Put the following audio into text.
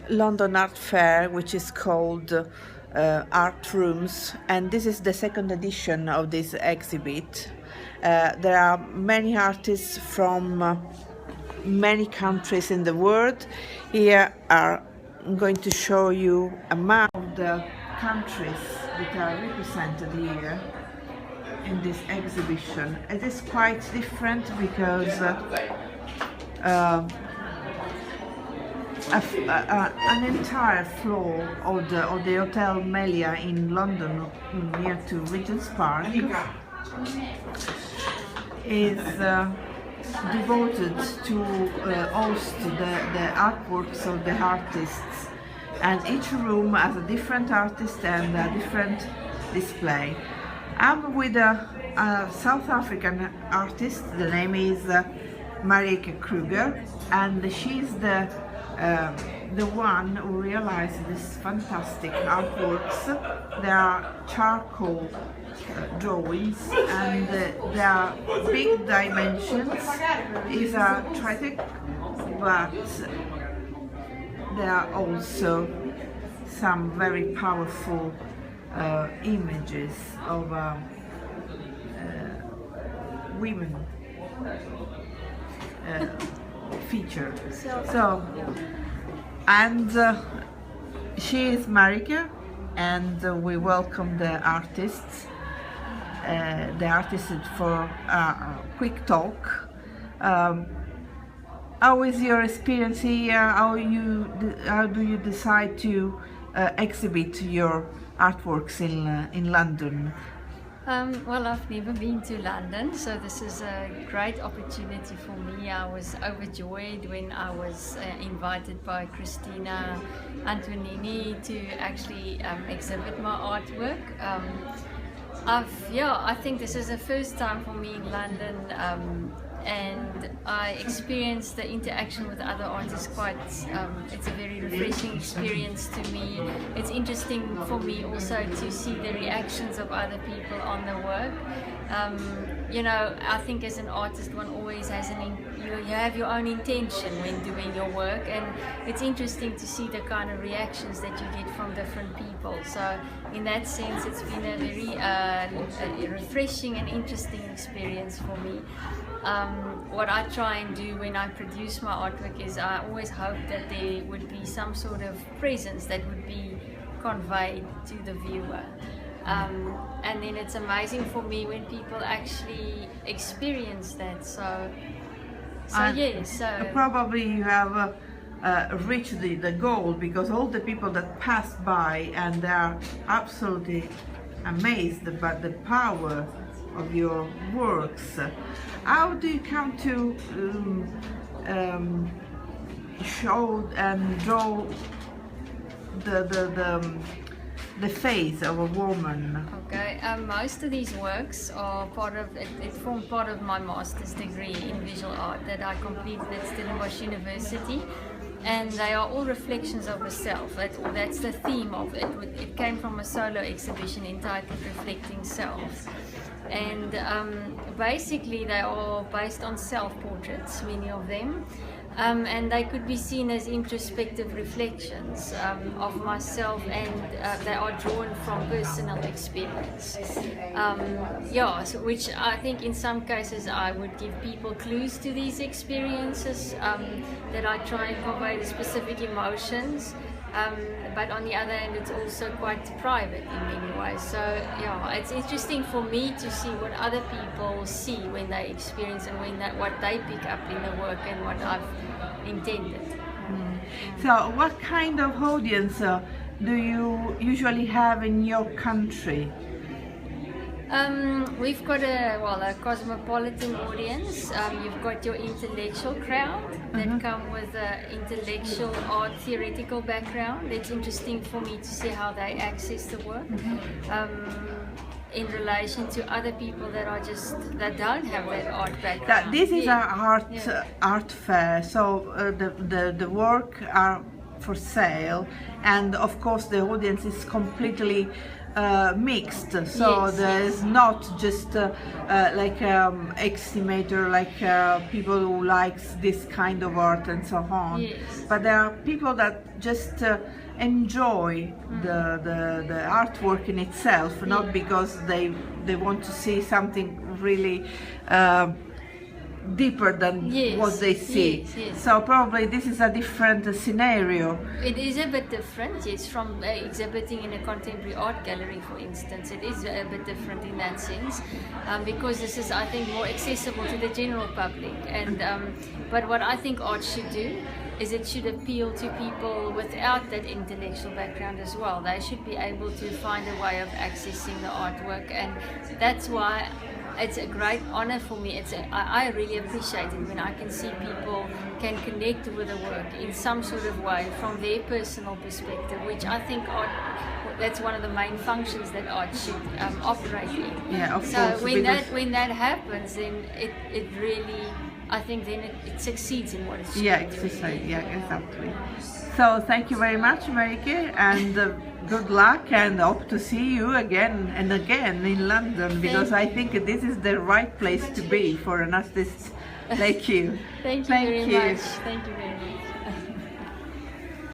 London Art Fair, which is called Art Rooms, and this is the second edition of this exhibit. There are many artists from many countries in the world. Here I'm going to show you a map of the countries that are represented here in this exhibition. It is quite different because an entire floor of the Hotel Melia in London, near to Regent's Park, is devoted to host the artworks of the artists, and each room has a different artist and a different display. I'm with a South African artist. The name is Marieke Kruger, and she's the one who realized these fantastic artworks. They are charcoal drawings, and they are big dimensions. It's a triptych, but there are also some very powerful images of women featured. So, and she is Marieke, and we welcome the artists. The artists for a quick talk. How is your experience here? How do you decide to exhibit your artworks in London? Well, I've never been to London, so this is a great opportunity for me. I was overjoyed when I was invited by Christina Antonini to actually exhibit my artwork. I think this is the first time for me in London, and I experienced the interaction with other artists quite, it's a very refreshing experience to me. It's interesting for me also to see the reactions of other people on the work. I think as an artist one always has you have your own intention when doing your work, and it's interesting to see the kind of reactions that you get from different people. So in that sense it's been a very refreshing and interesting experience for me. What I try and do when I produce my artwork is I always hope that there would be some sort of presence that would be conveyed to the viewer. And then it's amazing for me when people actually experience that. So probably you have reached the goal, because all the people that pass by and they are absolutely amazed about the power of your works. How do you come to show and draw the face of a woman? Okay, most of these works are it formed part of my master's degree in visual art that I completed at Stellenbosch University, and they are all reflections of the self. That's the theme of it. It came from a solo exhibition entitled Reflecting Self. And basically they are based on self-portraits, many of them, and they could be seen as introspective reflections of myself, and they are drawn from personal experience. Which I think in some cases I would give people clues to these experiences, that I try and convey the specific emotions. But on the other hand, it's also quite private in many ways. So it's interesting for me to see what other people see when they experience, and what they pick up in the work and what I've intended. So what kind of audience do you usually have in your country? We've got a cosmopolitan audience. You've got your intellectual crowd that come with an intellectual art theoretical background. It's interesting for me to see how they access the work. In relation to other people that don't have that art background. This is an art fair, so the work are for sale, and of course the audience is completely mixed, so Yes, there's yes. not just like estimator, like people who likes this kind of art and so on, Yes. but there are people that just enjoy the artwork in itself, not Yeah. because they want to see something really deeper than Yes, what they see. yes, yes. So probably this is a different scenario. It is a bit different, yes, from exhibiting in a contemporary art gallery, for instance. It is a bit different in that sense, because this is, I think, more accessible to the general public. And but what I think art should do is it should appeal to people without that intellectual background as well. They should be able to find a way of accessing the artwork, and that's why it's a great honor for me. I really appreciate it when I can see people can connect with the work in some sort of way from their personal perspective, which I think art, that's one of the main functions that art should operate in. Yeah, of so course, when that happens, then it really, I think then it succeeds in what it's Yeah, doing. exercise. Yeah, exactly. So thank you very much, Marieke, and good luck, and hope to see you again and again in London, because I think this is the right place to be for an artist like you. Thank you very much. Thank you very much.